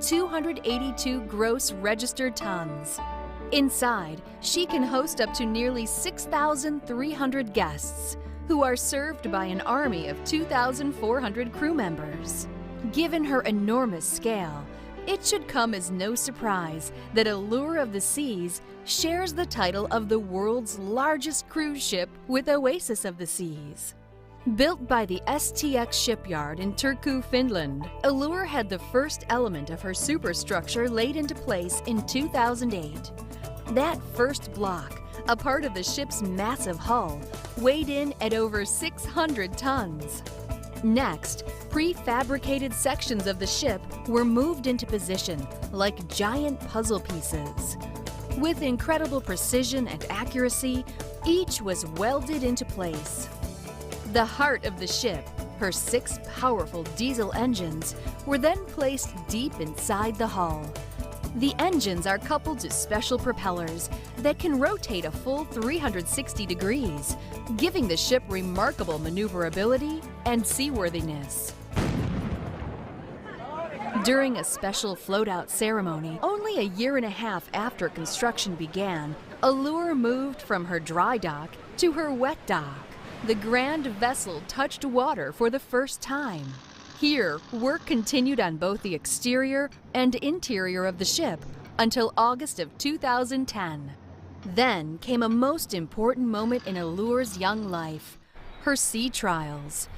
282 gross registered tons. Inside, she can host up to nearly 6,300 guests, who are served by an army of 2,400 crew members. Given her enormous scale, it should come as no surprise that Allure of the Seas shares the title of the world's largest cruise ship with Oasis of the Seas. Built by the STX shipyard in Turku, Finland, Allure had the first element of her superstructure laid into place in 2008. That first block, a part of the ship's massive hull, weighed in at over 600 tons. Next, prefabricated sections of the ship were moved into position like giant puzzle pieces. With incredible precision and accuracy, each was welded into place. The heart of the ship, her 6 powerful diesel engines, were then placed deep inside the hull. The engines are coupled to special propellers that can rotate a full 360 degrees, giving the ship remarkable maneuverability and seaworthiness. During a special float-out ceremony, only a year and a half after construction began, Allure moved from her dry dock to her wet dock. The grand vessel touched water for the first time. Here, work continued on both the exterior and interior of the ship until August of 2010. Then came a most important moment in Allure's young life, her sea trials.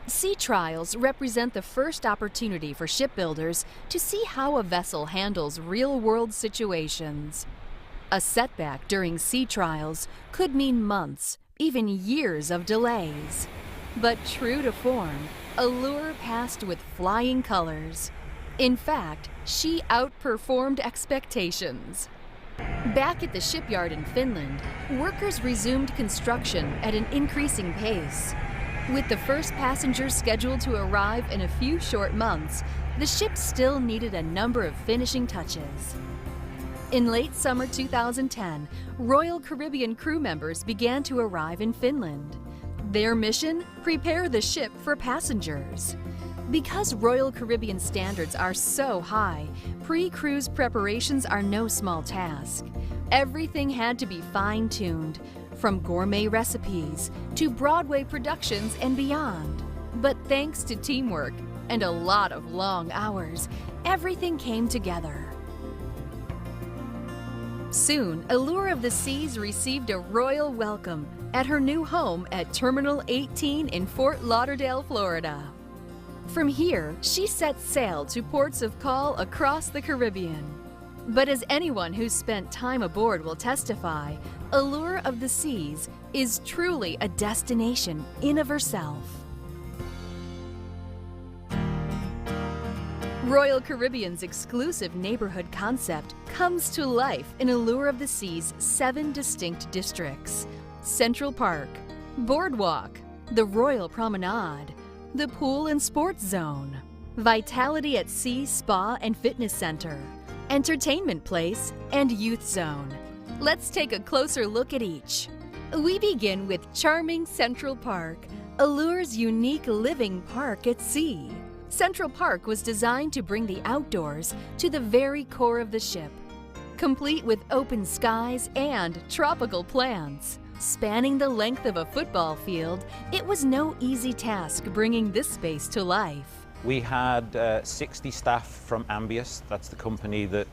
Sea trials represent the first opportunity for shipbuilders to see how a vessel handles real-world situations. A setback during sea trials could mean months, even years of delays. But true to form, Allure passed with flying colors. In fact, she outperformed expectations. Back at the shipyard in Finland, workers resumed construction at an increasing pace. With the first passengers scheduled to arrive in a few short months, the ship still needed a number of finishing touches. In late summer 2010, Royal Caribbean crew members began to arrive in Finland. Their mission? Prepare the ship for passengers. Because Royal Caribbean standards are so high, pre-cruise preparations are no small task. Everything had to be fine-tuned, from gourmet recipes to Broadway productions and beyond. But thanks to teamwork and a lot of long hours, everything came together. Soon, Allure of the Seas received a royal welcome at her new home at Terminal 18 in Fort Lauderdale, Florida. From here, she set sail to ports of call across the Caribbean. But as anyone who's spent time aboard will testify, Allure of the Seas is truly a destination in of herself. Royal Caribbean's exclusive neighborhood concept comes to life in Allure of the Sea's 7 distinct districts: Central Park, Boardwalk, the Royal Promenade, the Pool and Sports Zone, Vitality at Sea Spa and Fitness Center, Entertainment Place, and Youth Zone. Let's take a closer look at each. We begin with charming Central Park, Allure's unique living park at sea. Central Park was designed to bring the outdoors to the very core of the ship, complete with open skies and tropical plants. Spanning the length of a football field, it was no easy task bringing this space to life. We had 60 staff from Ambius, that's the company that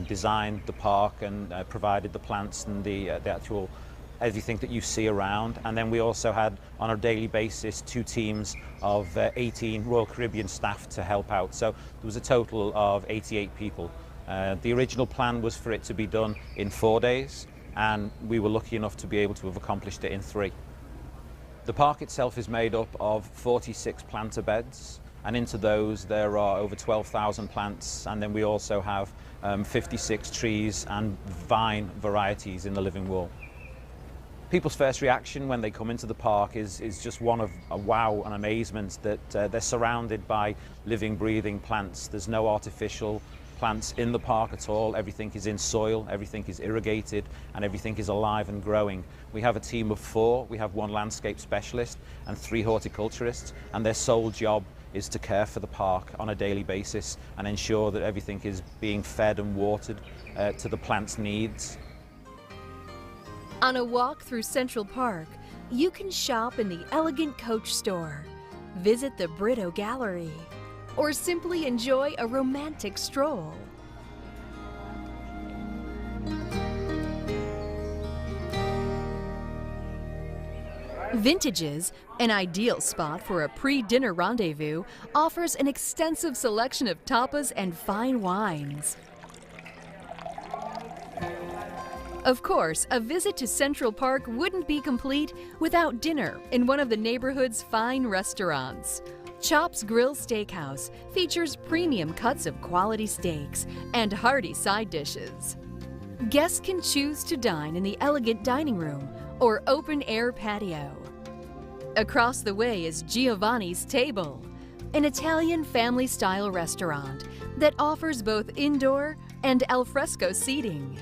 designed the park and provided the plants and the actual everything that you see around. And then we also had, on a daily basis, 2 teams of 18 Royal Caribbean staff to help out. So there was a total of 88 people. The original plan was for it to be done in 4 days, and we were lucky enough to be able to have accomplished it in 3. The park itself is made up of 46 planter beds, and into those there are over 12,000 plants, and then we also have 56 trees and vine varieties in the living wall. People's first reaction when they come into the park is just one of a wow and amazement that they're surrounded by living, breathing plants. There's no artificial plants in the park at all. Everything is in soil, everything is irrigated, and everything is alive and growing. We have a team of 4. We have 1 landscape specialist and 3 horticulturists, and their sole job is to care for the park on a daily basis and ensure that everything is being fed and watered to the plant's needs. On a walk through Central Park, you can shop in the elegant Coach store, visit the Brito Gallery, or simply enjoy a romantic stroll. Vintages, an ideal spot for a pre-dinner rendezvous, offers an extensive selection of tapas and fine wines. Of course, a visit to Central Park wouldn't be complete without dinner in one of the neighborhood's fine restaurants. Chops Grill Steakhouse features premium cuts of quality steaks and hearty side dishes. Guests can choose to dine in the elegant dining room or open-air patio. Across the way is Giovanni's Table, an Italian family-style restaurant that offers both indoor and al fresco seating.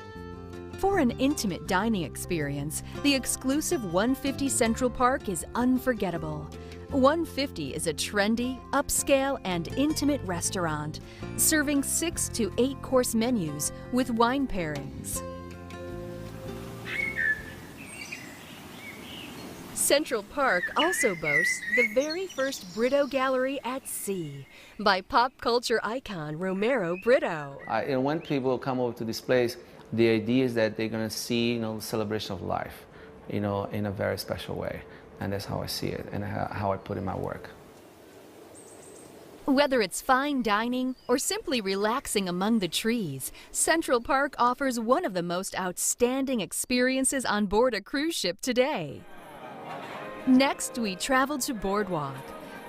For an intimate dining experience, the exclusive 150 Central Park is unforgettable. 150 is a trendy, upscale, and intimate restaurant, serving 6 to 8 course menus with wine pairings. Central Park also boasts the very first Brito Gallery at sea by pop culture icon Romero Brito. And when people come over to this place, the idea is that they're going to see, the celebration of life, in a very special way. And that's how I see it and how I put in my work. Whether it's fine dining or simply relaxing among the trees, Central Park offers one of the most outstanding experiences on board a cruise ship today. Next, we travel to Boardwalk.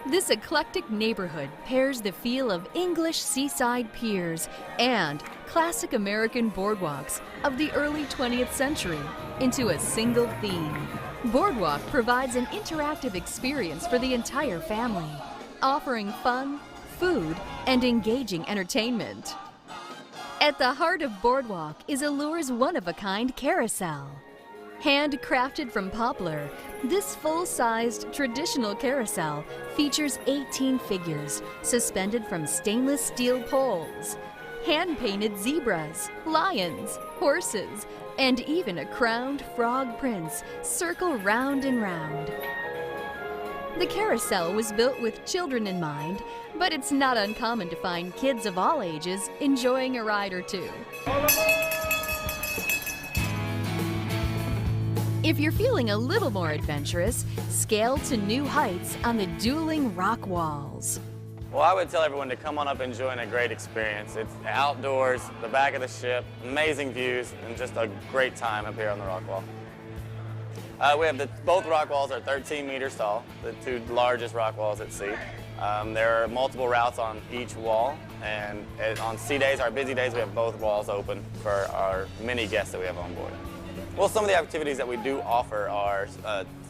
This eclectic neighborhood pairs the feel of English seaside piers and classic American boardwalks of the early 20th century into a single theme. Boardwalk provides an interactive experience for the entire family, offering fun, food, and engaging entertainment. At the heart of Boardwalk is Allure's one-of-a-kind carousel. Handcrafted from poplar, this full-sized traditional carousel features 18 figures suspended from stainless steel poles. Hand-painted zebras, lions, horses, and even a crowned frog prince circle round and round. The carousel was built with children in mind, but it's not uncommon to find kids of all ages enjoying a ride or two. If you're feeling a little more adventurous, scale to new heights on the dueling rock walls. Well, I would tell everyone to come on up and enjoy a great experience. It's outdoors, the back of the ship, amazing views, and just a great time up here on the rock wall. We have both rock walls are 13 meters tall, the two largest rock walls at sea. There are multiple routes on each wall, and on sea days, our busy days, we have both walls open for our many guests that we have on board. Well, some of the activities that we do offer are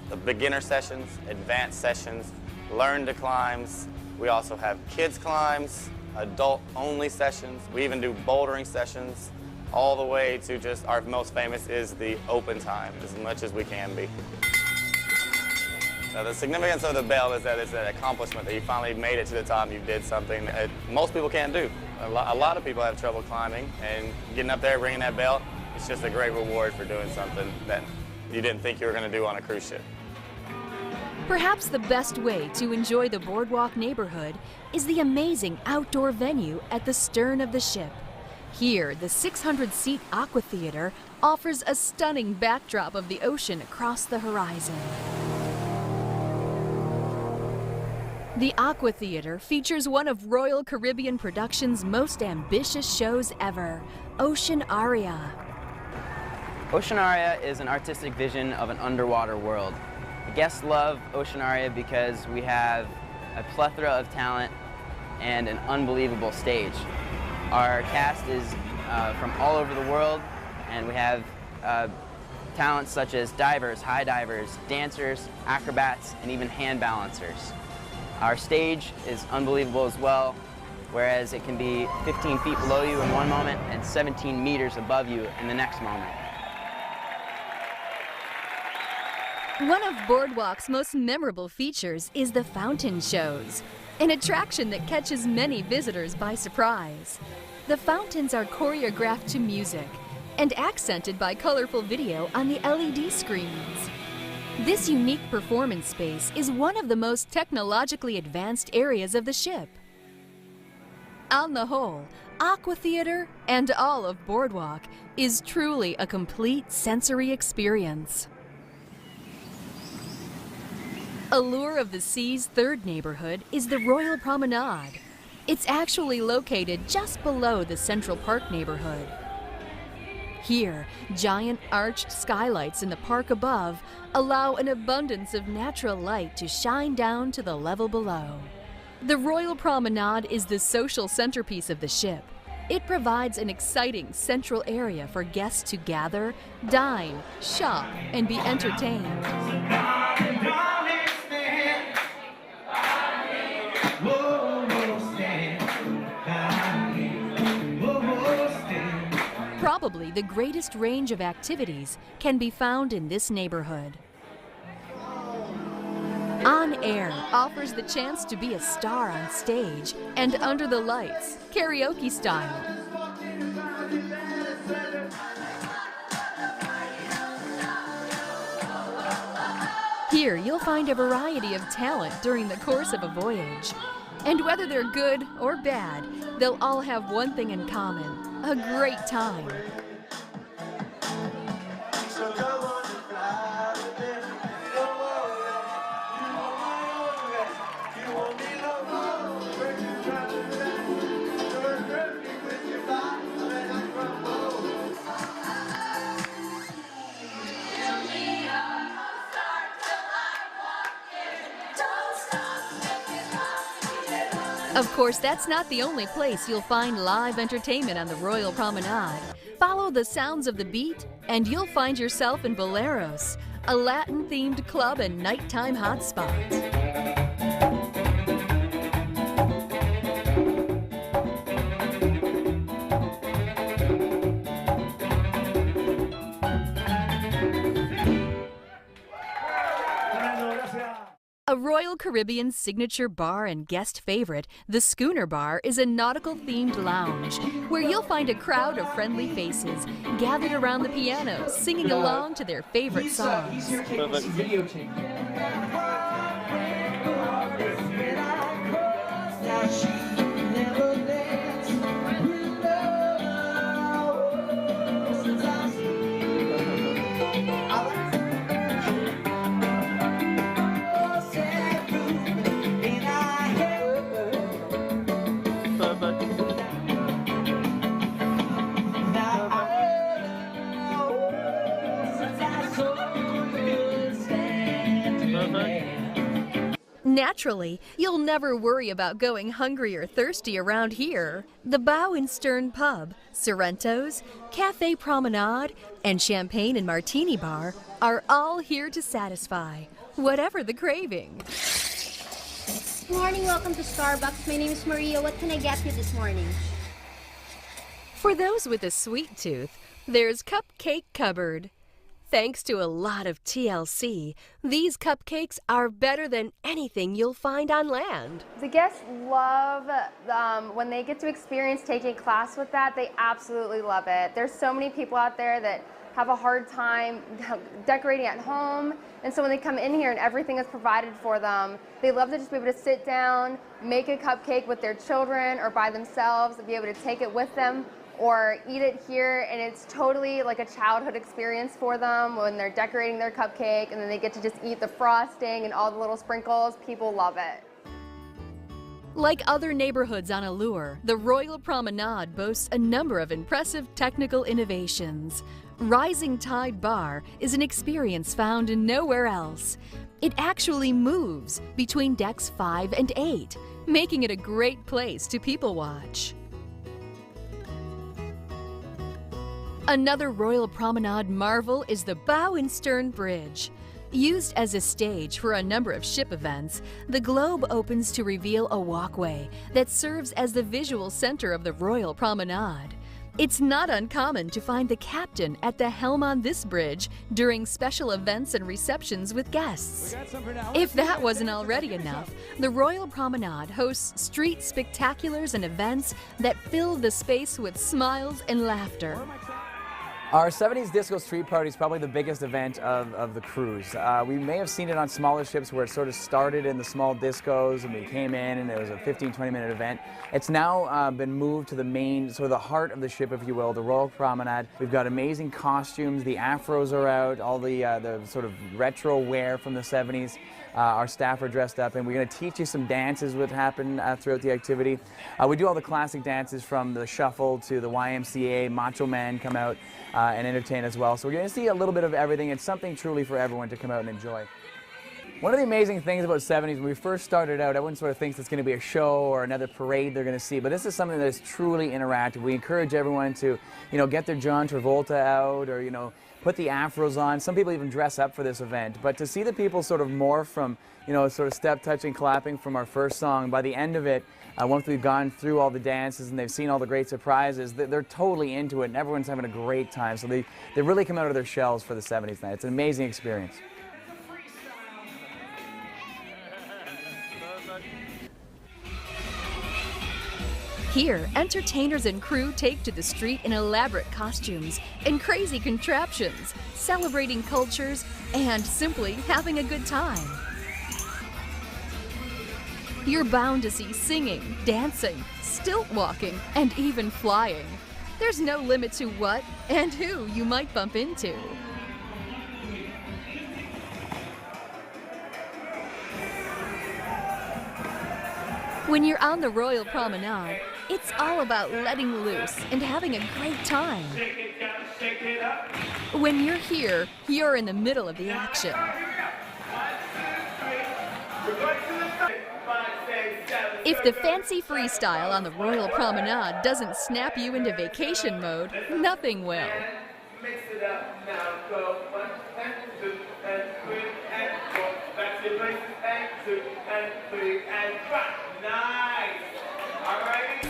the beginner sessions, advanced sessions, learn to climbs. We also have kids climbs, adult-only sessions. We even do bouldering sessions, all the way to just our most famous is the open time, as much as we can be. Now, the significance of the belt is that it's an accomplishment that you finally made it to the top. You did something that most people can't do. A lot of people have trouble climbing, and getting up there, ringing that belt, it's just a great reward for doing something that you didn't think you were going to do on a cruise ship. Perhaps the best way to enjoy the Boardwalk neighborhood is the amazing outdoor venue at the stern of the ship. Here, the 600-seat Aqua Theater offers a stunning backdrop of the ocean across the horizon. The Aqua Theater features one of Royal Caribbean Productions' most ambitious shows ever, Ocean Aria. Ocean Aria is an artistic vision of an underwater world. The guests love Ocean Aria because we have a plethora of talent and an unbelievable stage. Our cast is from all over the world, and we have talents such as divers, high divers, dancers, acrobats, and even hand balancers. Our stage is unbelievable as well, whereas it can be 15 feet below you in one moment and 17 meters above you in the next moment. One of Boardwalk's most memorable features is the fountain shows. an attraction that catches many visitors by surprise. The fountains are choreographed to music and accented by colorful video on the LED screens. This unique performance space is one of the most technologically advanced areas of the ship. On the whole, Aqua Theater and all of Boardwalk is truly a complete sensory experience. Allure of the Sea's third neighborhood is the Royal Promenade. It's actually located just below the Central Park neighborhood. Here, giant arched skylights in the park above allow an abundance of natural light to shine down to the level below. The Royal Promenade is the social centerpiece of the ship. It provides an exciting central area for guests to gather, dine, shop, and be entertained. Probably the greatest range of activities can be found in this neighborhood. On Air offers the chance to be a star on stage and under the lights, karaoke style. Here you'll find a variety of talent during the course of a voyage. And whether they're good or bad, they'll all have one thing in common: a great time. Of course, that's not the only place you'll find live entertainment on the Royal Promenade. Follow the sounds of the beat, and you'll find yourself in Boleros, a Latin-themed club and nighttime hotspot. A Royal Caribbean signature bar and guest favorite, the Schooner Bar is a nautical-themed lounge where you'll find a crowd of friendly faces gathered around the piano singing along to their favorite songs. Naturally, you'll never worry about going hungry or thirsty around here. The Bow and Stern Pub, Sorrento's, Cafe Promenade, and Champagne and Martini Bar are all here to satisfy whatever the craving. Good morning, welcome to Starbucks. My name is Maria. What can I get you this morning? For those with a sweet tooth, there's Cupcake Cupboard. Thanks to a lot of TLC, these cupcakes are better than anything you'll find on land. The guests love when they get to experience taking a class with that. They absolutely love it. There's so many people out there that have a hard time decorating at home, and so when they come in here and everything is provided for them, they love to just be able to sit down, make a cupcake with their children or by themselves, and be able to take it with them or eat it here, and it's totally like a childhood experience for them when they're decorating their cupcake and then they get to just eat the frosting and all the little sprinkles. People love it. Like other neighborhoods on Allure, the Royal Promenade boasts a number of impressive technical innovations. Rising Tide Bar is an experience found nowhere else. It actually moves between decks 5 and 8, making it a great place to people watch. Another Royal Promenade marvel is the Bow and Stern Bridge. Used as a stage for a number of ship events, the globe opens to reveal a walkway that serves as the visual center of the Royal Promenade. It's not uncommon to find the captain at the helm on this bridge during special events and receptions with guests. If that wasn't already enough, the Royal Promenade hosts street spectaculars and events that fill the space with smiles and laughter. Our 70s Disco Street Party is probably the biggest event of the cruise. We may have seen it on smaller ships where it sort of started in the small discos and we came in and it was a 15-20 minute event. It's now been moved to the main, sort of the heart of the ship, if you will, the Royal Promenade. We've got amazing costumes, the afros are out, all the sort of retro wear from the 70s. Our staff are dressed up, and we're going to teach you some dances that happen throughout the activity. We do all the classic dances from the shuffle to the YMCA. Macho Man come out and entertain as well. So we're going to see a little bit of everything. It's something truly for everyone to come out and enjoy. One of the amazing things about 70s, when we first started out, everyone sort of thinks it's going to be a show or another parade they're going to see, but this is something that is truly interactive. We encourage everyone to, get their John Travolta out or, put the afros on. Some people even dress up for this event, but to see the people sort of morph from, sort of step touching, clapping from our first song, by the end of it, once we've gone through all the dances and they've seen all the great surprises, they're totally into it and everyone's having a great time. So they really come out of their shells for the 70s night. It's an amazing experience. Here, entertainers and crew take to the street in elaborate costumes and crazy contraptions, celebrating cultures and simply having a good time. You're bound to see singing, dancing, stilt walking, and even flying. There's no limit to what and who you might bump into. When you're on the Royal Promenade, it's all about letting loose and having a great time. When you're here, you're in the middle of the action. If the fancy freestyle on the Royal Promenade doesn't snap you into vacation mode, nothing will. Mix it up now, go 1 and 2 and 3 and 4. Back to places and 2 and 3 and 5. Nice. All right.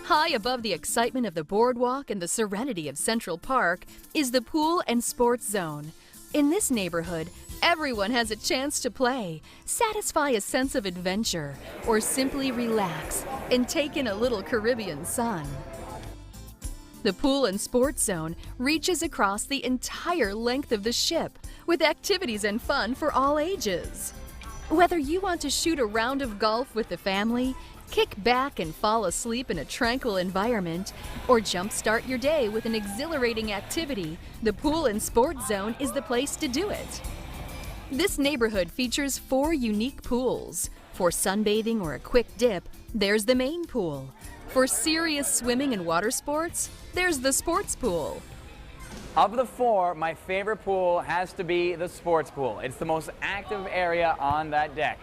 High above the excitement of the boardwalk and the serenity of Central Park is the Pool and Sports Zone. In this neighborhood, everyone has a chance to play, satisfy a sense of adventure, or simply relax and take in a little Caribbean sun. The Pool and Sports Zone reaches across the entire length of the ship, with activities and fun for all ages. Whether you want to shoot a round of golf with the family, kick back and fall asleep in a tranquil environment, or jumpstart your day with an exhilarating activity, the Pool and Sports Zone is the place to do it. This neighborhood features 4 unique pools. For sunbathing or a quick dip, there's the main pool. For serious swimming and water sports, there's the sports pool. Of the 4, my favorite pool has to be the sports pool. It's the most active area on that deck.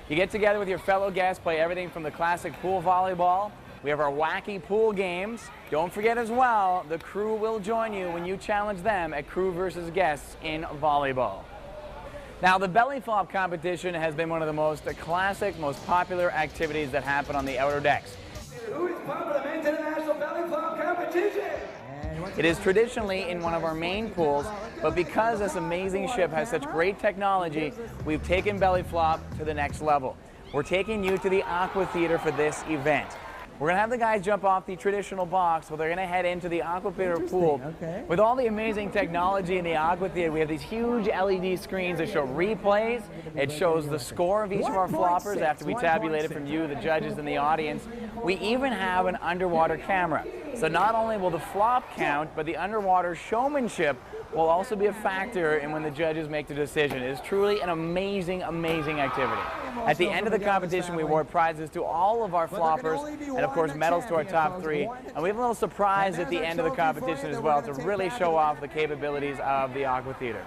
You get together with your fellow guests, play everything from the classic pool volleyball. We have our wacky pool games. Don't forget as well, the crew will join you when you challenge them at crew versus guests in volleyball. Now, the belly flop competition has been one of the most classic, most popular activities that happen on the outer decks. Who is part of the men's international belly flop competition? It is traditionally in one of our main pools, but because this amazing ship has such great technology, we've taken belly flop to the next level. We're taking you to the Aqua Theater for this event. We're going to have the guys jump off the traditional box, but they're going to head into the Aqua Theater pool. Okay. With all the amazing technology in the Aqua Theater, we have these huge LED screens that show replays. It shows the score of each of our floppers after we tabulate it from you, the judges, and the audience. We even have an underwater camera. So not only will the flop count, but the underwater showmanship will also be a factor in when the judges make the decision. It is truly an amazing, amazing activity. At the end of the competition, we award prizes to all of our floppers, and of course medals to our top 3. And we have a little surprise at the end of the competition as well to really show off the capabilities of the Aqua Theater.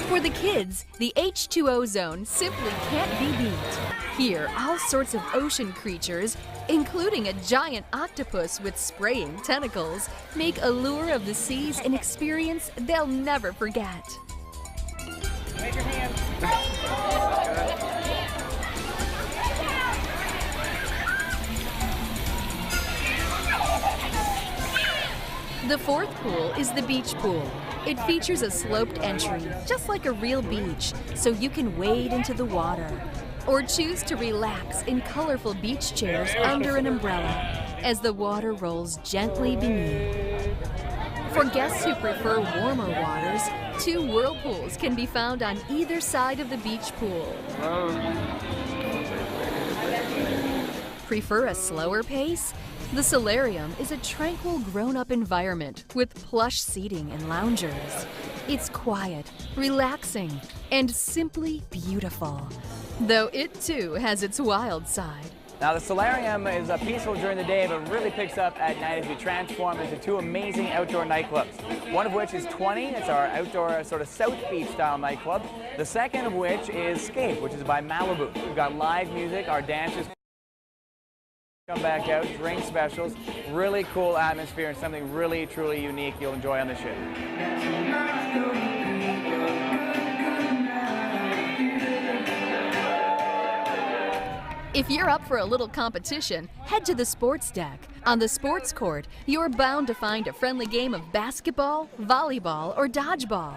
For the kids, the H2O zone simply can't be beat. Here, all sorts of ocean creatures, including a giant octopus with spraying tentacles, make Allure of the Seas an experience they'll never forget. Raise your hand. The fourth pool is the beach pool. It features a sloped entry, just like a real beach, so you can wade into the water. Or choose to relax in colorful beach chairs under an umbrella as the water rolls gently beneath. For guests who prefer warmer waters, 2 whirlpools can be found on either side of the beach pool. Prefer a slower pace? The solarium is a tranquil grown-up environment with plush seating and loungers. It's quiet, relaxing, and simply beautiful, though it too has its wild side. Now the solarium is peaceful during the day, but really picks up at night as we transform into 2 amazing outdoor nightclubs. One of which is 20, it's our outdoor sort of South Beach style nightclub. The second of which is Scape, which is by Malibu. We've got live music, our dancers come back out, drink specials, really cool atmosphere and something really truly unique you'll enjoy on the ship. If you're up for a little competition, head to the sports deck. On the sports court, you're bound to find a friendly game of basketball, volleyball, or dodgeball.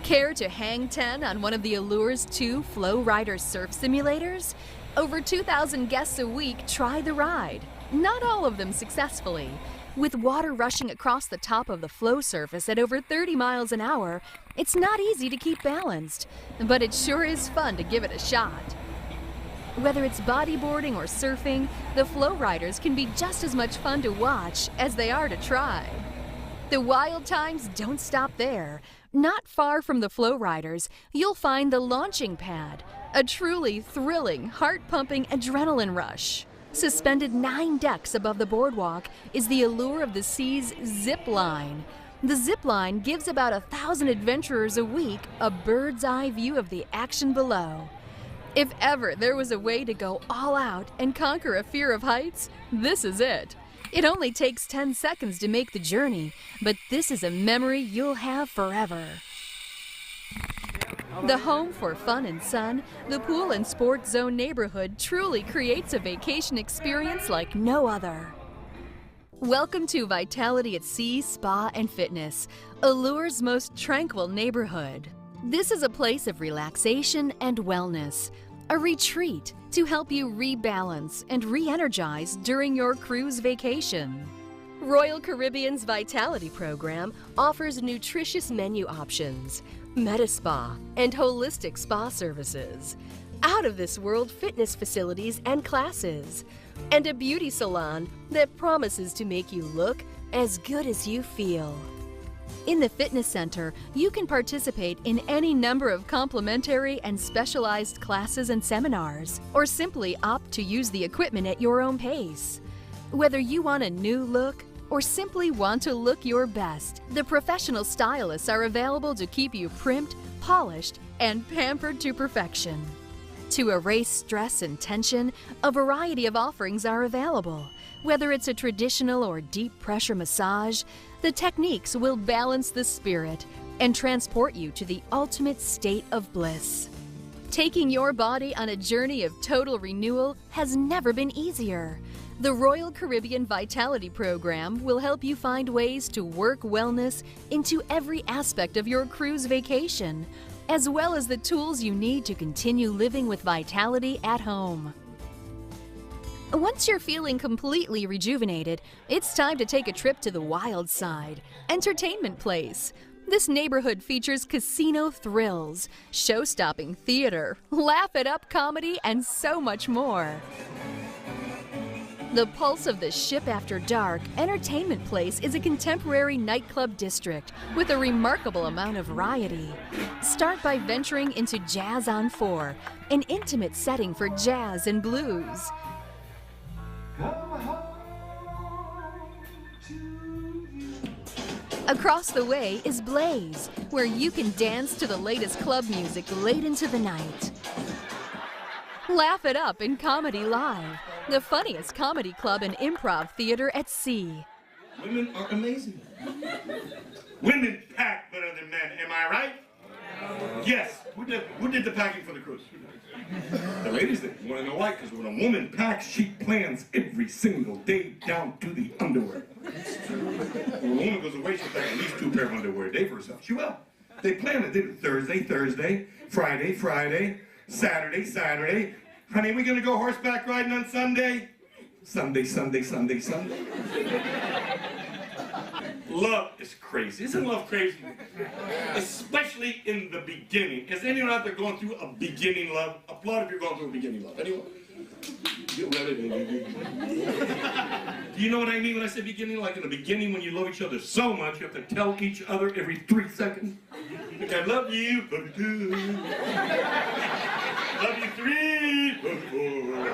Care to hang 10 on one of the Allure's 2 Flow Rider surf simulators? Over 2,000 guests a week try the ride, not all of them successfully. With water rushing across the top of the flow surface at over 30 miles an hour, it's not easy to keep balanced, but it sure is fun to give it a shot. Whether it's bodyboarding or surfing, the Flow Riders can be just as much fun to watch as they are to try. The wild times don't stop there. Not far from the Flow Riders, you'll find the launching pad, a truly thrilling, heart-pumping adrenaline rush. Suspended 9 decks above the boardwalk is the Allure of the Seas zip line. The zip line gives about 1,000 adventurers a week a bird's eye view of the action below. If ever there was a way to go all out and conquer a fear of heights, this is it. It only takes 10 seconds to make the journey, but this is a memory you'll have forever. The home for fun and sun, the Pool and Sports Zone neighborhood truly creates a vacation experience like no other. Welcome to Vitality at Sea Spa and Fitness, Allure's most tranquil neighborhood. This is a place of relaxation and wellness, a retreat to help you rebalance and re-energize during your cruise vacation. Royal Caribbean's Vitality program offers nutritious menu options, Medi-Spa, and holistic spa services, out-of-this-world fitness facilities and classes, and a beauty salon that promises to make you look as good as you feel. In the fitness center, you can participate in any number of complimentary and specialized classes and seminars, or simply opt to use the equipment at your own pace. Whether you want a new look or simply want to look your best, the professional stylists are available to keep you primped, polished, and pampered to perfection. To erase stress and tension, a variety of offerings are available. Whether it's a traditional or deep pressure massage, the techniques will balance the spirit and transport you to the ultimate state of bliss. Taking your body on a journey of total renewal has never been easier. The Royal Caribbean Vitality Program will help you find ways to work wellness into every aspect of your cruise vacation, as well as the tools you need to continue living with vitality at home. Once you're feeling completely rejuvenated, it's time to take a trip to the Wild Side Entertainment Place. This neighborhood features casino thrills, show-stopping theater, laugh-it-up comedy, and so much more. The pulse of the ship after dark, Entertainment Place is a contemporary nightclub district with a remarkable amount of variety. Start by venturing into Jazz on 4, an intimate setting for jazz and blues. Across the way is Blaze, where you can dance to the latest club music late into the night. Laugh it up in Comedy Live, the funniest comedy club and improv theater at sea. Women are amazing. Women pack better than men, am I right? Yes. Who did the packing for the cruise? The ladies did. You want to know why? Because when a woman packs, she plans every single day down to the underwear. When a woman goes away, she'll pack at least 2 pair of underwear a day for herself. She will. They plan it. They do Thursday, Friday, Saturday. Honey, we gonna go horseback riding on Sunday? Sunday. Love is crazy. Isn't love crazy? Especially in the beginning. Is anyone out there going through a beginning love? Applaud if you're going through a beginning love. Anyone? Get ready. Do you know what I mean when I say beginning? Like in the beginning when you love each other so much, you have to tell each other every 3 seconds. Like, I love you. Love you 2. Love you 3. Love you 4.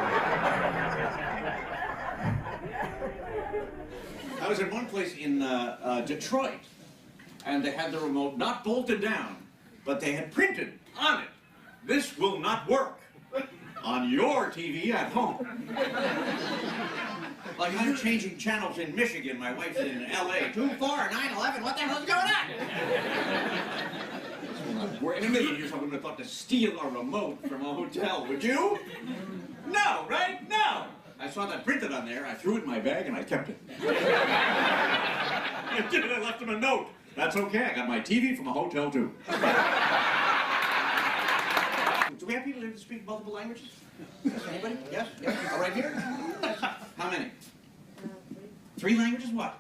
I was in one place in Detroit, and they had the remote not bolted down, but they had printed on it, "This will not work on your TV at home." Like I'm changing channels in Michigan, my wife's in LA. 2-4, 9/11, what the hell's going on? In a million years I wouldn't have thought to steal a remote from a hotel, would you? No, right? No! I saw that printed on there, I threw it in my bag, and I kept it. I did it, I left him a note. That's okay, I got my TV from a hotel, too. Do we have people here to speak multiple languages? Yes, anybody? Yes? Yes? All right here? Yes. How many? 3 languages, what?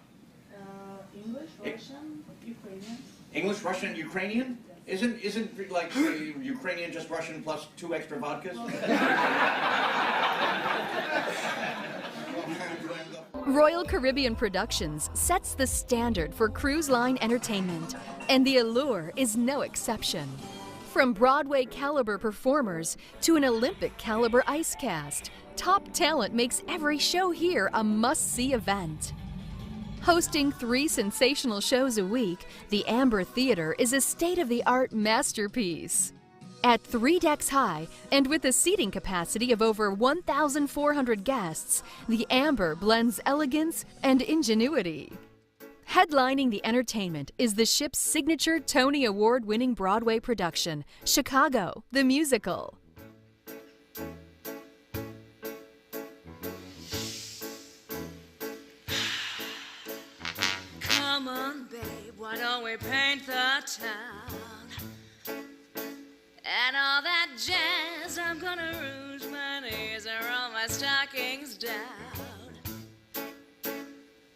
English, Russian, Ukrainian. English, Russian, Ukrainian? Isn't like Ukrainian just Russian plus 2 extra vodkas? Royal Caribbean Productions sets the standard for cruise line entertainment, and the Allure is no exception. From Broadway caliber performers to an Olympic caliber ice cast, top talent makes every show here a must-see event. Hosting 3 sensational shows a week, the Amber Theater is a state-of-the-art masterpiece. At 3 decks high and with a seating capacity of over 1,400 guests, the Amber blends elegance and ingenuity. Headlining the entertainment is the ship's signature Tony Award-winning Broadway production, Chicago, the Musical. Come on, babe, why don't we paint the town? And all that jazz, I'm gonna rouge my knees and roll my stockings down.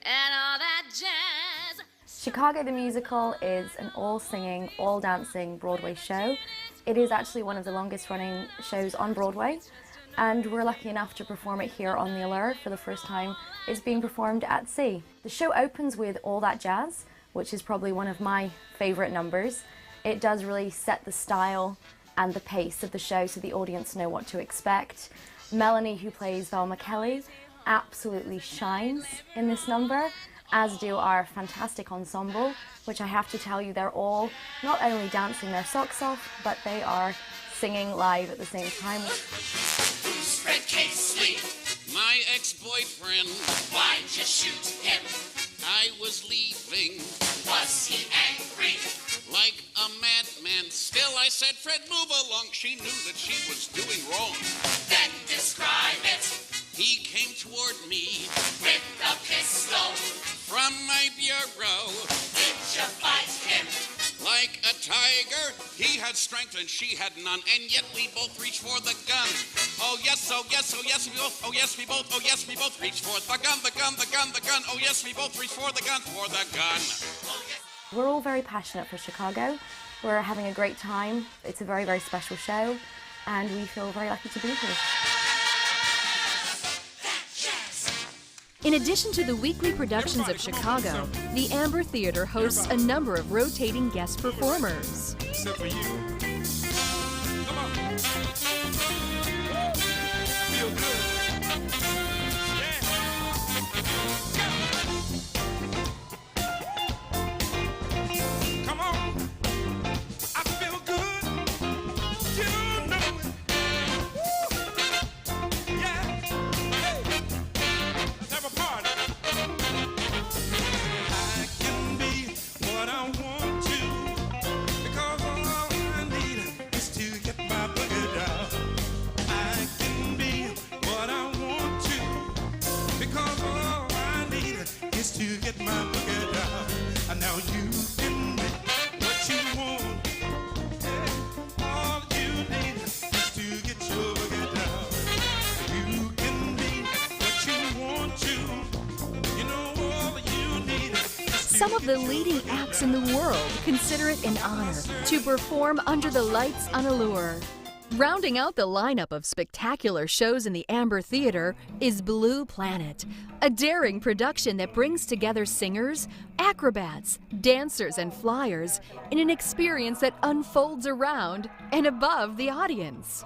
And all that jazz. Chicago the Musical is an all-singing, all-dancing Broadway show. It is actually one of the longest-running shows on Broadway, and we're lucky enough to perform it here on the Allure for the first time. It's being performed at sea. The show opens with All That Jazz, which is probably one of my favorite numbers. It does really set the style and the pace of the show so the audience know what to expect. Melanie, who plays Velma Kelly, absolutely shines in this number, as do our fantastic ensemble, which I have to tell you, they're all not only dancing their socks off, but they are singing live at the same time. Spread cake sweet. My ex-boyfriend. Why'd you shoot him? I was leaving. Was he angry? Like a madman. Still I said, Fred, move along. She knew that she was doing wrong. Then describe it. He came toward me with a pistol from my bureau. Did you fight him? Like a tiger, he had strength and she had none, and yet we both reached for the gun. Oh yes, oh yes, oh yes, we both, oh yes, we both, oh yes, we both reached for the gun, the gun, the gun, the gun. Oh yes, we both reached for the gun, for the gun. We're all very passionate for Chicago. We're having a great time. It's a very, very special show, and we feel very lucky to be here. In addition to the weekly productions of Chicago, the Amber Theater hosts a number of rotating guest performers. Except for you. Come on. Feel good. Yeah. Come on. I feel good. You know it. Woo. Yeah. Hey. Let's have a party. I can be what I want to, because all I Some of the leading acts in the world consider it an honor to perform under the lights on Allure. Rounding out the lineup of spectacular shows in the Amber Theater is Blue Planet, a daring production that brings together singers, acrobats, dancers, and flyers in an experience that unfolds around and above the audience.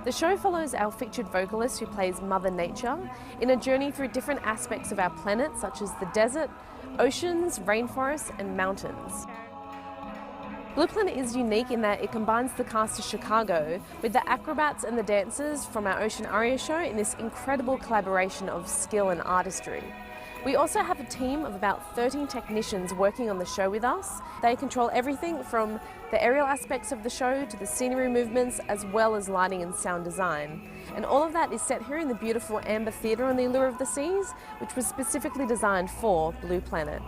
The show follows our featured vocalist who plays Mother Nature in a journey through different aspects of our planet, such as the desert, oceans, rainforests, and mountains. Blue Planet is unique in that it combines the cast of Chicago with the acrobats and the dancers from our Ocean Aria show in this incredible collaboration of skill and artistry. We also have a team of about 13 technicians working on the show with us. They control everything from the aerial aspects of the show to the scenery movements, as well as lighting and sound design. And all of that is set here in the beautiful Amber Theater on the Allure of the Seas, which was specifically designed for Blue Planet.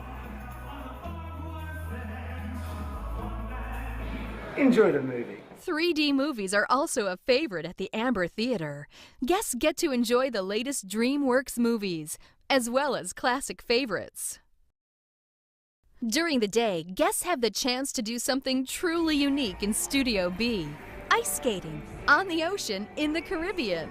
Enjoy the movie. 3D movies are also a favorite at the Amber Theater. Guests get to enjoy the latest DreamWorks movies, as well as classic favorites. During the day, guests have the chance to do something truly unique in Studio B: ice skating on the ocean in the Caribbean.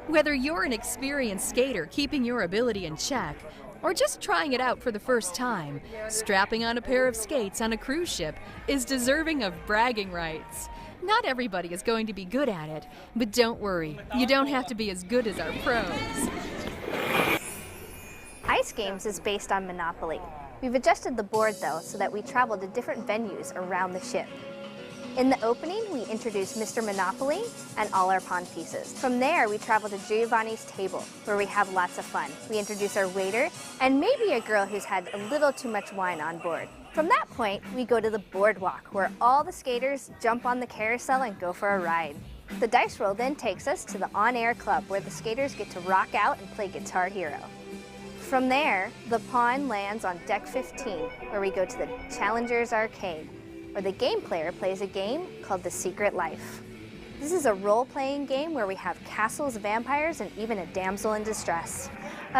Whether you're an experienced skater keeping your ability in check, or just trying it out for the first time, strapping on a pair of skates on a cruise ship is deserving of bragging rights. Not everybody is going to be good at it, but don't worry, you don't have to be as good as our pros. Ice Games is based on Monopoly. We've adjusted the board though so that we travel to different venues around the ship. In the opening, we introduce Mr. Monopoly and all our pawn pieces. From there, we travel to Giovanni's table, where we have lots of fun. We introduce our waiter, and maybe a girl who's had a little too much wine on board. From that point, we go to the boardwalk, where all the skaters jump on the carousel and go for a ride. The dice roll then takes us to the on-air club, where the skaters get to rock out and play Guitar Hero. From there, the pawn lands on deck 15, where we go to the Challengers Arcade, where the game player plays a game called The Secret Life. This is a role-playing game where we have castles, vampires, and even a damsel in distress.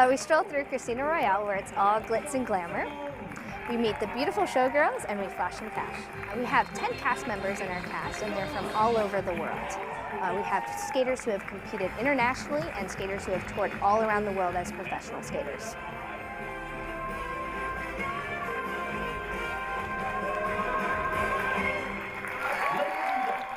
We stroll through Casino Royale, where it's all glitz and glamour. We meet the beautiful showgirls, and we flash some cash. We have 10 cast members in our cast, and they're from all over the world. We have skaters who have competed internationally and skaters who have toured all around the world as professional skaters.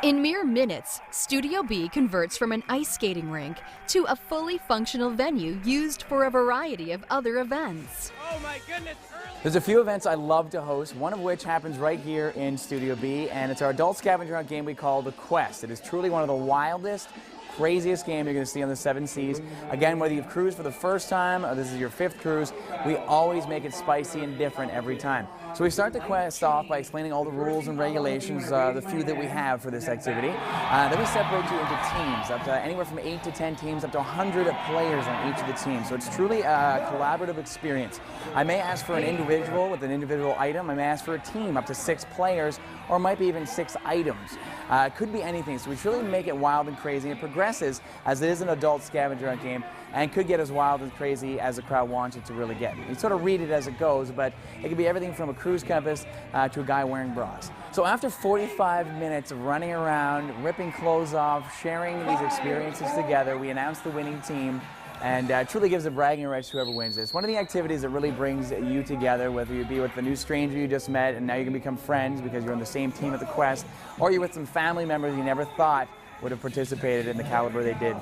In mere minutes, Studio B converts from an ice skating rink to a fully functional venue used for a variety of other events. Oh my goodness! There's a few events I love to host, one of which happens right here in Studio B, and it's our adult scavenger hunt game we call The Quest. It is truly one of the wildest, craziest game you're going to see on the 7 Seas. Again, whether you've cruised for the first time or this is your 5th cruise, we always make it spicy and different every time. So we start the quest off by explaining all the rules and regulations, the few that we have for this activity. Then we separate you into teams, up to anywhere from 8 to 10 teams, up to 100 players on each of the teams. So it's truly a collaborative experience. I may ask for an individual with an individual item. I may ask for a team up to 6 players, or it might be even 6 items. It could be anything. So we truly make it wild and crazy. It progresses as it is an adult scavenger hunt game, and could get as wild and crazy as the crowd wants it to really get. You sort of read it as it goes, but it could be everything from a cruise compass to a guy wearing bras. So after 45 minutes of running around, ripping clothes off, sharing these experiences together, we announce the winning team, and truly gives a bragging rights to whoever wins this. One of the activities that really brings you together, whether you be with the new stranger you just met and now you can become friends because you're on the same team at the quest, or you're with some family members you never thought would have participated in the caliber they did.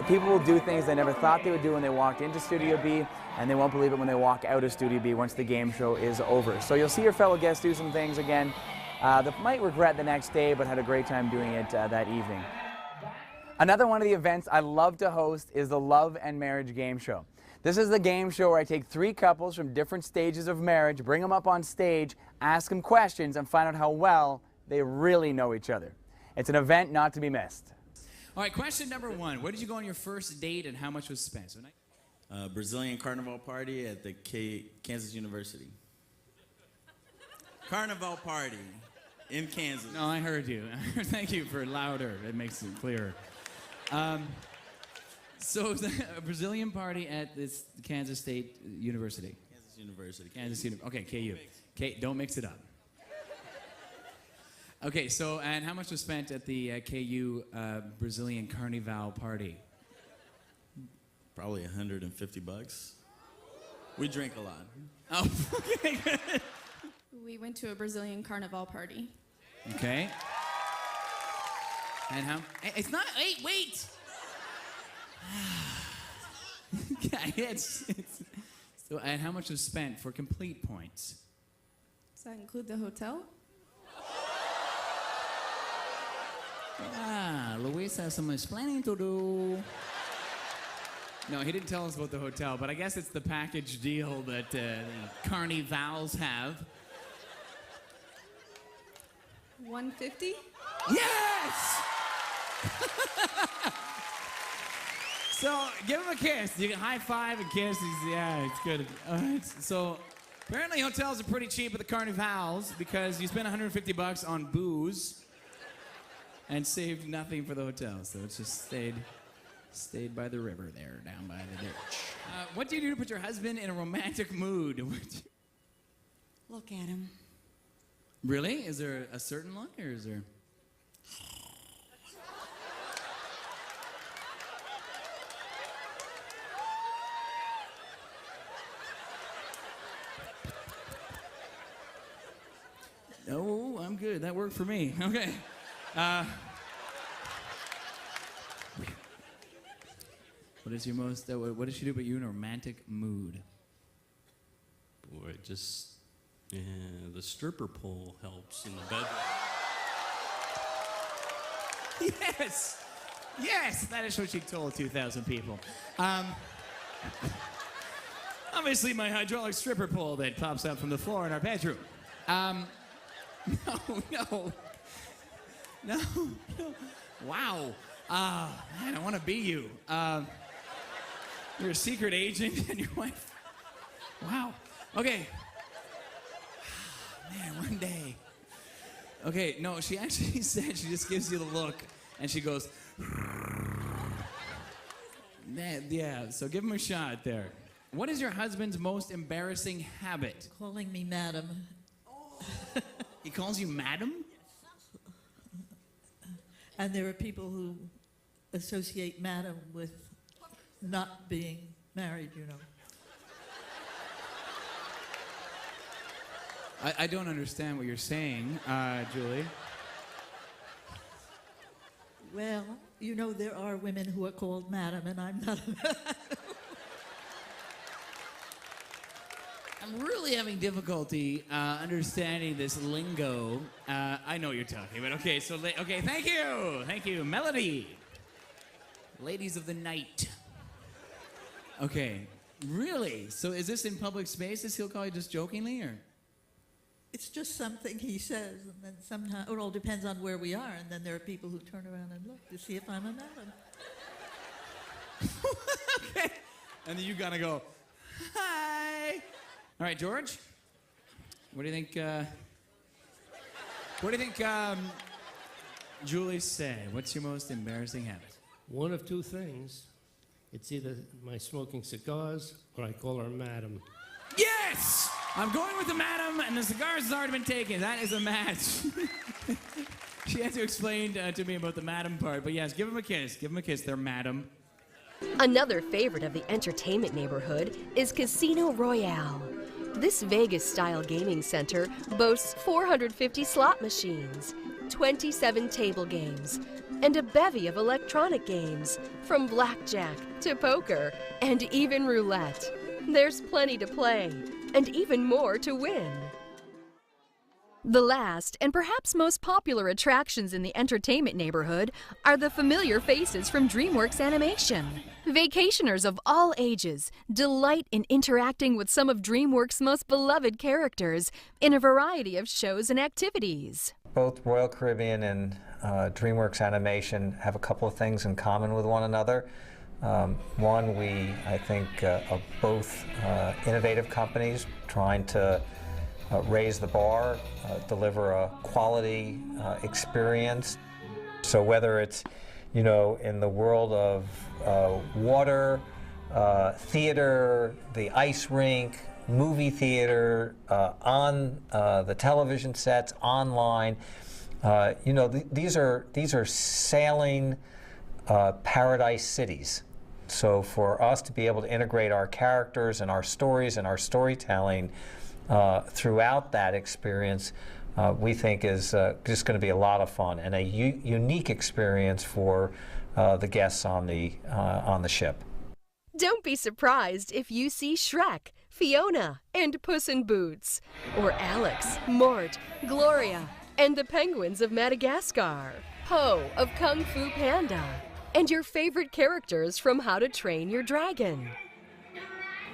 People will do things they never thought they would do when they walked into Studio B, and they won't believe it when they walk out of Studio B once the game show is over. So you'll see your fellow guests do some things again that might regret the next day, but had a great time doing it that evening. Another one of the events I love to host is the Love and Marriage Game Show. This is the game show where I take 3 couples from different stages of marriage, bring them up on stage, ask them questions, and find out how well they really know each other. It's an event not to be missed. All right, question number 1. Where did you go on your first date and how much was spent? So, Brazilian carnival party at the Kansas University. Carnival party in Kansas. No, I heard you. Thank you for louder. It makes it clearer. So it was a Brazilian party at this Kansas State University. Kansas University. Kansas University. Okay, KU. Don't mix it up. Okay, so, and how much was spent at the KU Brazilian Carnival party? Probably $150. We drink a lot. Oh, okay. We went to a Brazilian Carnival party. Okay. And how? It's not. Wait. Yeah, so, and how much was spent for complete points? Does that include the hotel? Luis has some explaining to do. No, he didn't tell us about the hotel, but I guess it's the package deal that the Carnivals have. $150? Yes! So, give him a kiss. You can high five and kiss. Yeah, it's good. All right. So, apparently hotels are pretty cheap at the Carnivals because you spend $150 on booze and saved nothing for the hotel. So it's just stayed by the river there, down by the ditch. What do you do to put your husband in a romantic mood? Look at him. Really? Is there a certain look, or is there? No, I'm good. That worked for me. Okay. What is your most? What does she do? But you in a romantic mood? Boy, just the stripper pole helps in the bedroom. Yes, that is what she told 2,000 people. Obviously, my hydraulic stripper pole that pops up from the floor in our bedroom. No. Wow. Man, I want to be you. You're a secret agent and your wife. Wow. Okay. Man, one day. Okay, no, she actually said she just gives you the look and she goes. Yeah, so give him a shot there. What is your husband's most embarrassing habit? Calling me madam. He calls you madam? And there are people who associate madam with not being married, you know. I don't understand what you're saying, Julie. Well, you know, there are women who are called madam, and I'm not a madam. I'm really having difficulty understanding this lingo. I know what you're talking about. Okay, so, okay, thank you. Thank you. Melody. Ladies of the night. Okay, really? So is this in public spaces? He'll call you just jokingly, or? It's just something he says, and then sometimes it all depends on where we are, and then there are people who turn around and look to see if I'm a madam. Okay. And then you gotta go, hi. All right, George. What do you think? Julie said? What's your most embarrassing habit? One of two things. It's either my smoking cigars or I call her madam. Yes! I'm going with the madam, and the cigars has already been taken. That is a match. She had to explain to me about the madam part, but yes, give him a kiss. Give him a kiss there, madam. Another favorite of the entertainment neighborhood is Casino Royale. This Vegas-style gaming center boasts 450 slot machines, 27 table games, and a bevy of electronic games, from blackjack to poker and even roulette. There's plenty to play, and even more to win. The last and perhaps most popular attractions in the entertainment neighborhood are the familiar faces from DreamWorks Animation. Vacationers of all ages delight in interacting with some of DreamWorks' most beloved characters in a variety of shows and activities. Both Royal Caribbean and DreamWorks Animation have a couple of things in common with one another. One, I think, are both innovative companies trying to raise the bar, deliver a quality experience. So whether it's, in the world of water, theater, the ice rink, movie theater, on the television sets, online. You know, these are sailing paradise cities. So for us to be able to integrate our characters and our stories and our storytelling throughout that experience, we think is just going to be a lot of fun and a unique experience for the guests on the ship. Don't be surprised if you see Shrek, Fiona, and Puss in Boots, or Alex, Mort, Gloria, and the penguins of Madagascar, Po of Kung Fu Panda, and your favorite characters from How to Train Your Dragon.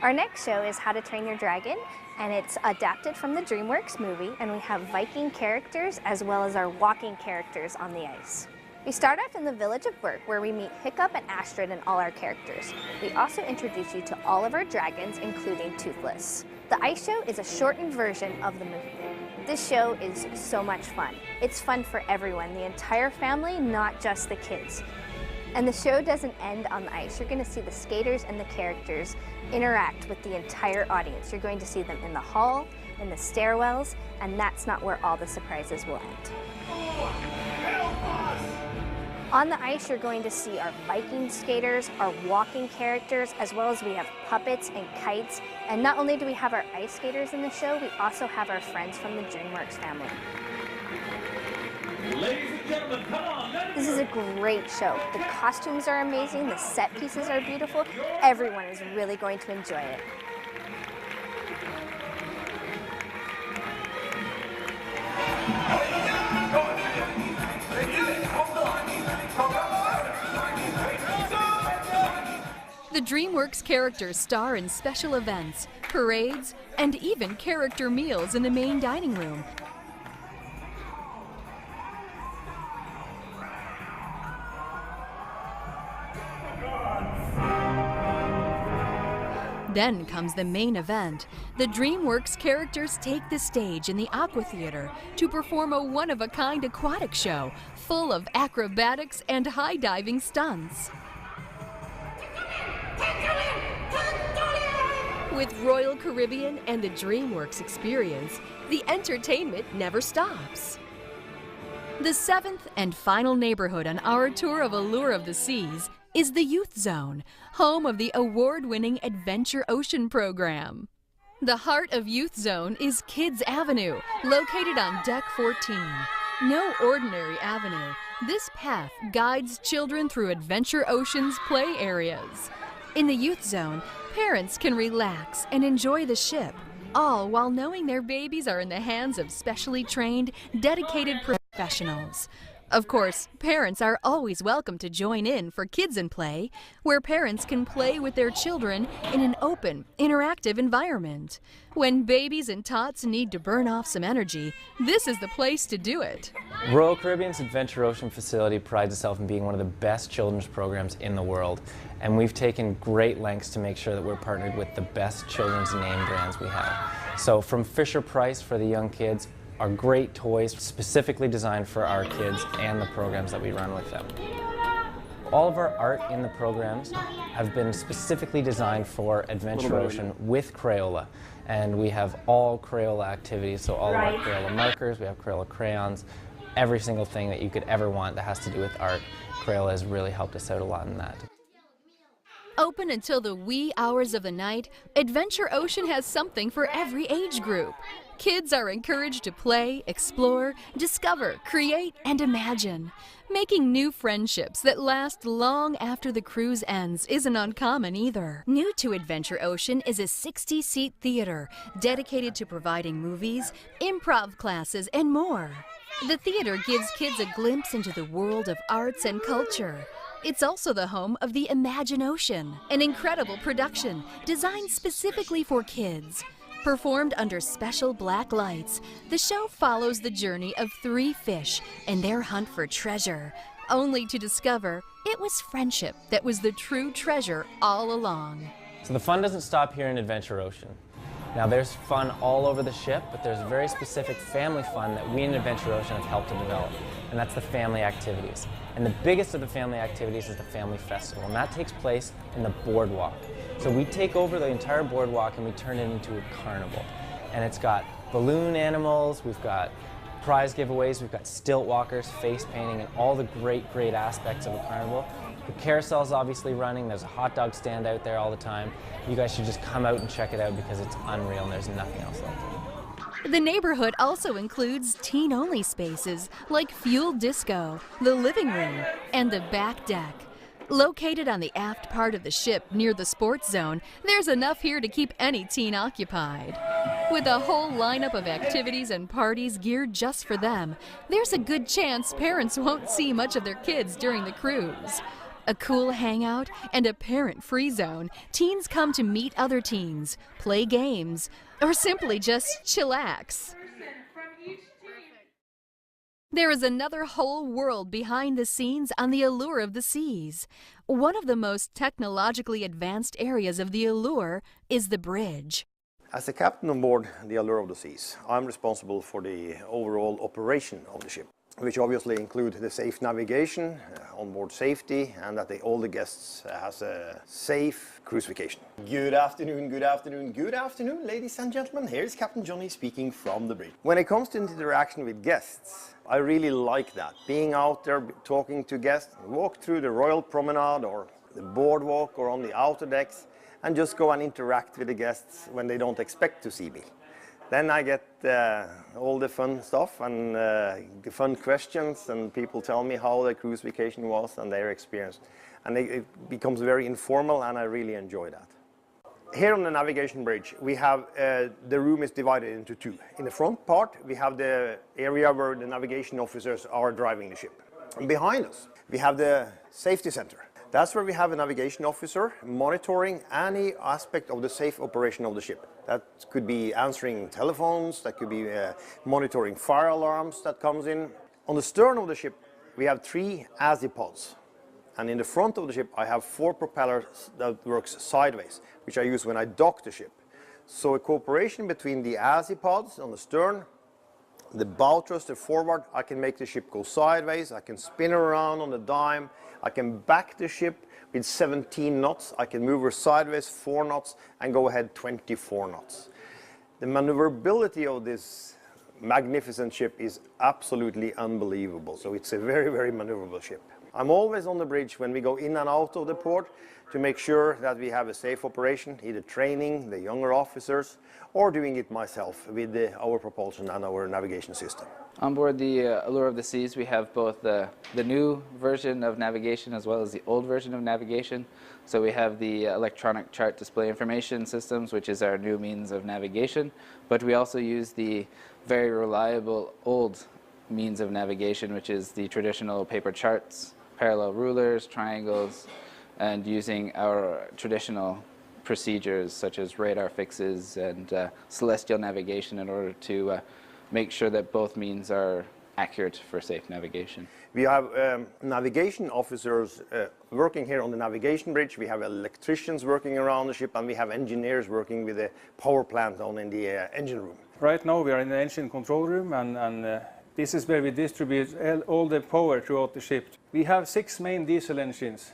Our next show is How to Train Your Dragon, and it's adapted from the DreamWorks movie, and we have Viking characters as well as our walking characters on the ice. We start off in the village of Berk, where we meet Hiccup and Astrid and all our characters. We also introduce you to all of our dragons, including Toothless. The ice show is a shortened version of the movie. This show is so much fun. It's fun for everyone, the entire family, not just the kids. And the show doesn't end on the ice. You're going to see the skaters and the characters interact with the entire audience. You're going to see them in the hall, in the stairwells, and that's not where all the surprises will end. On the ice, you're going to see our Viking skaters, our walking characters, as well as we have puppets and kites. And not only do we have our ice skaters in the show, we also have our friends from the DreamWorks family. Ladies and gentlemen, come on. This is a great show. The costumes are amazing, the set pieces are beautiful. Everyone is really going to enjoy it. The DreamWorks characters star in special events, parades, and even character meals in the main dining room. Then comes the main event. The DreamWorks characters take the stage in the Aqua Theater to perform a one-of-a-kind aquatic show full of acrobatics and high-diving stunts. With Royal Caribbean and the DreamWorks experience, the entertainment never stops. The seventh and final neighborhood on our tour of Allure of the Seas is the Youth Zone, home of the award-winning Adventure Ocean program. The heart of Youth Zone is Kids Avenue, located on Deck 14. No ordinary avenue, this path guides children through Adventure Ocean's play areas. In the Youth Zone, parents can relax and enjoy the ship, all while knowing their babies are in the hands of specially trained, dedicated professionals. Of course, parents are always welcome to join in for Kids in Play, where parents can play with their children in an open, interactive environment. When babies and tots need to burn off some energy, this is the place to do it. Royal Caribbean's Adventure Ocean facility prides itself in being one of the best children's programs in the world, and we've taken great lengths to make sure that we're partnered with the best children's name brands we have. So from Fisher-Price for the young kids, are great toys specifically designed for our kids and the programs that we run with them. All of our art in the programs have been specifically designed for Adventure Ocean with Crayola. And we have all Crayola activities, so all of our Crayola markers, we have Crayola crayons, every single thing that you could ever want that has to do with art. Crayola has really helped us out a lot in that. Open until the wee hours of the night, Adventure Ocean has something for every age group. Kids are encouraged to play, explore, discover, create, and imagine. Making new friendships that last long after the cruise ends isn't uncommon either. New to Adventure Ocean is a 60-seat theater dedicated to providing movies, improv classes, and more. The theater gives kids a glimpse into the world of arts and culture. It's also the home of the Imagine Ocean, an incredible production designed specifically for kids. Performed under special black lights, the show follows the journey of 3 fish and their hunt for treasure, only to discover it was friendship that was the true treasure all along. So the fun doesn't stop here in Adventure Ocean. Now there's fun all over the ship, but there's very specific family fun that we in Adventure Ocean have helped to develop, and that's the family activities. And the biggest of the family activities is the Family Festival, and that takes place in the boardwalk. So we take over the entire boardwalk and we turn it into a carnival. And it's got balloon animals, we've got prize giveaways, we've got stilt walkers, face painting, and all the great aspects of a carnival. The carousel's obviously running, there's a hot dog stand out there all the time. You guys should just come out and check it out because it's unreal and there's nothing else like it. The neighborhood also includes teen-only spaces like Fuel Disco, the living room, and the back deck. Located on the aft part of the ship near the sports zone, there's enough here to keep any teen occupied. With a whole lineup of activities and parties geared just for them, there's a good chance parents won't see much of their kids during the cruise. A cool hangout and a parent-free zone, teens come to meet other teens, play games, or simply just chillax. There is another whole world behind the scenes on the Allure of the Seas. One of the most technologically advanced areas of the Allure is the bridge. As a captain on board the Allure of the Seas, I'm responsible for the overall operation of the ship, which obviously include the safe navigation, onboard safety, and that all the guests has a safe cruise vacation. Good afternoon, good afternoon, good afternoon, ladies and gentlemen. Here's Captain Johnny speaking from the bridge. When it comes to interaction with guests, I really like that. Being out there, talking to guests, walk through the Royal Promenade or the boardwalk or on the outer decks, and just go and interact with the guests when they don't expect to see me. Then I get all the fun stuff and the fun questions, and people tell me how their cruise vacation was and their experience. And it becomes very informal, and I really enjoy that. Here on the navigation bridge, we have the room is divided into two. In the front part, we have the area where the navigation officers are driving the ship. And behind us, we have the safety center. That's where we have a navigation officer monitoring any aspect of the safe operation of the ship. That could be answering telephones, that could be monitoring fire alarms that comes in. On the stern of the ship, we have 3 azipods. And in the front of the ship, I have 4 propellers that works sideways, which I use when I dock the ship. So a cooperation between the azipods on the stern, the bow thruster forward, I can make the ship go sideways, I can spin around on the dime, I can back the ship with 17 knots, I can move her sideways 4 knots and go ahead 24 knots. The maneuverability of this magnificent ship is absolutely unbelievable, so it's a very, very maneuverable ship. I'm always on the bridge when we go in and out of the port to make sure that we have a safe operation, either training the younger officers or doing it myself with our propulsion and our navigation system. On board the Allure of the Seas, we have both the new version of navigation as well as the old version of navigation. So we have the electronic chart display information systems, which is our new means of navigation, but we also use the very reliable old means of navigation, which is the traditional paper charts, parallel rulers, triangles, and using our traditional procedures such as radar fixes and celestial navigation in order to make sure that both means are accurate for safe navigation. We have navigation officers working here on the navigation bridge, we have electricians working around the ship, and we have engineers working with the power plant down in the engine room. Right now we are in the engine control room, and this is where we distribute all the power throughout the ship. We have 6 main diesel engines.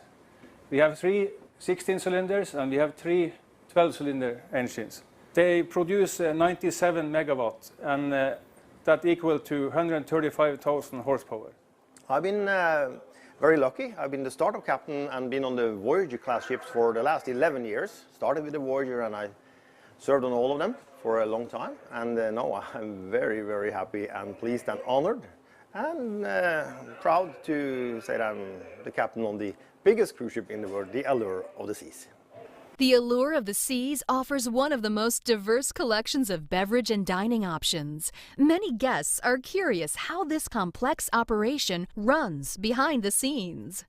We have 3 16 cylinders and we have 3 12-cylinder engines. They produce 97 megawatts, and that equal to 135,000 horsepower. I've been very lucky. I've been the startup captain and been on the Voyager class ships for the last 11 years. Started with the Voyager and I served on all of them for a long time. And now I'm very, very happy and pleased and honored and proud to say that I'm the captain on the biggest cruise ship in the world, the Allure of the Seas. The Allure of the Seas offers one of the most diverse collections of beverage and dining options. Many guests are curious how this complex operation runs behind the scenes.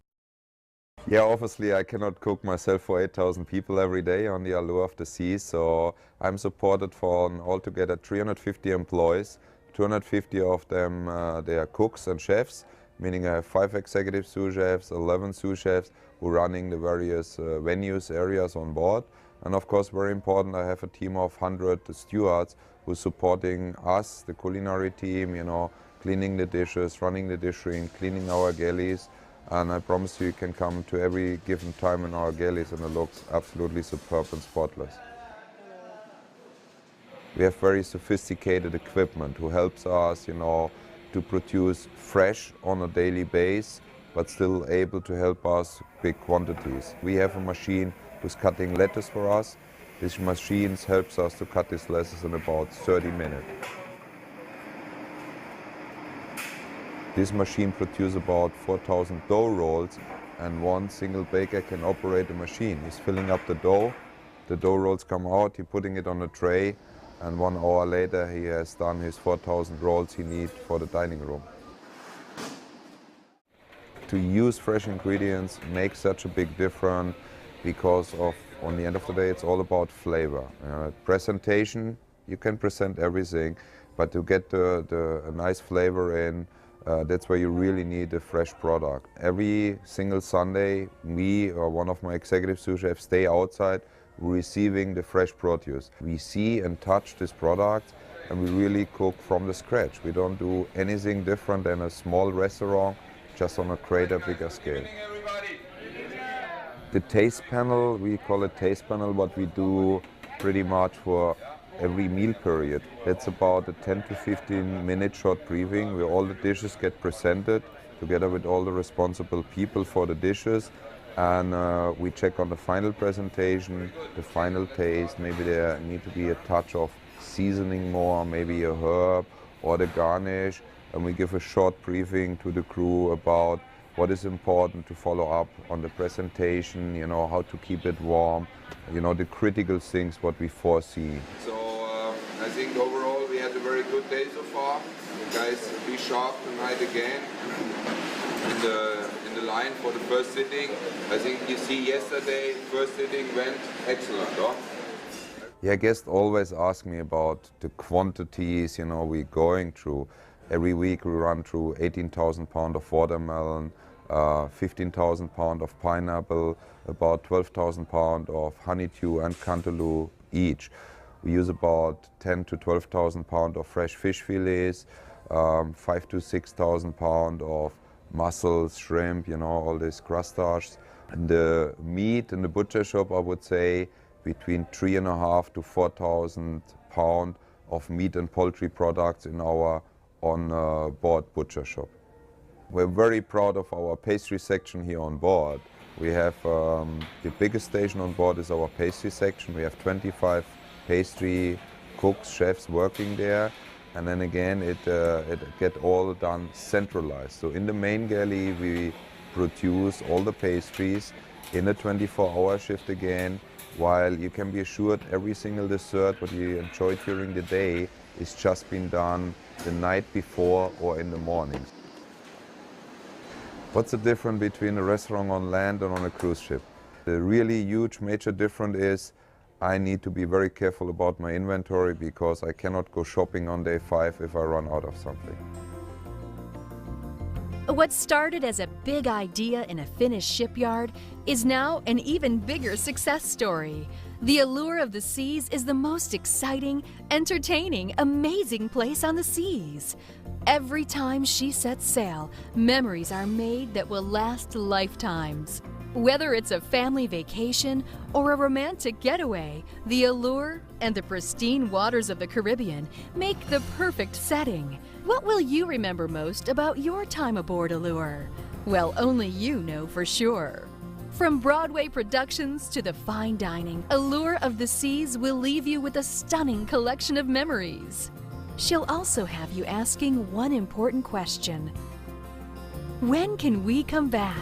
Yeah, obviously I cannot cook myself for 8,000 people every day on the Allure of the Seas, so I'm supported for altogether 350 employees. 250 of them they are cooks and chefs, meaning I have 5 executive sous chefs, 11 sous chefs who are running the various venues, areas on board. And of course, very important, I have a team of 100 stewards who's supporting us, the culinary team, you know, cleaning the dishes, running the dish ring, cleaning our galleys. And I promise you can come to every given time in our galleys and it looks absolutely superb and spotless. We have very sophisticated equipment who helps us, you know, to produce fresh on a daily basis, but still able to help us big quantities. We have a machine who's cutting lettuce for us. This machine helps us to cut these lettuces in about 30 minutes. This machine produces about 4,000 dough rolls, and one single baker can operate the machine. He's filling up the dough rolls come out, he's putting it on a tray, and 1 hour later he has done his 4,000 rolls he needs for the dining room. To use fresh ingredients makes such a big difference because on the end of the day, it's all about flavor. Presentation, you can present everything, but to get a nice flavor in, that's where you really need a fresh product. Every single Sunday, me or one of my executive sous chefs stay outside receiving the fresh produce. We see and touch this product and we really cook from the scratch. We don't do anything different than a small restaurant, just on a greater, bigger scale. The taste panel, we call it taste panel, what we do pretty much for every meal period. That's about a 10 to 15 minute short briefing where all the dishes get presented together with all the responsible people for the dishes. And we check on the final presentation, the final taste. Maybe there need to be a touch of seasoning more, maybe a herb or the garnish. And we give a short briefing to the crew about what is important to follow up on the presentation, you know, how to keep it warm, you know, the critical things what we foresee. So I think overall we had a very good day so far. The guys be sharp tonight again in the line for the first sitting. I think you see yesterday, first sitting went excellent, huh? Yeah, guests always ask me about the quantities, you know, we're going through. Every week we run through 18,000 pounds of watermelon, 15,000 pounds of pineapple, about 12,000 pounds of honeydew and cantaloupe each. We use about 10 to 12,000 pounds of fresh fish fillets, 5 to 6,000 pounds of mussels, shrimp, you know, all these crustaceans. The meat in the butcher shop, I would say, between 3,500 to 4,000 pounds of meat and poultry products in our on-board butcher shop. We're very proud of our pastry section here on board. We have the biggest station on board is our pastry section. We have 25 pastry cooks, chefs working there. And then again, it gets all done centralized. So in the main galley, we produce all the pastries in a 24-hour shift again, while you can be assured every single dessert what you enjoy during the day is just been done the night before or in the morning. What's the difference between a restaurant on land and on a cruise ship? The really huge major difference is I need to be very careful about my inventory because I cannot go shopping on day 5 if I run out of something. What started as a big idea in a Finnish shipyard is now an even bigger success story. The Allure of the Seas is the most exciting, entertaining, amazing place on the seas. Every time she sets sail, memories are made that will last lifetimes. Whether it's a family vacation or a romantic getaway, the Allure and the pristine waters of the Caribbean make the perfect setting. What will you remember most about your time aboard Allure? Well, only you know for sure. From Broadway productions to the fine dining, Allure of the Seas will leave you with a stunning collection of memories. She'll also have you asking one important question. When can we come back?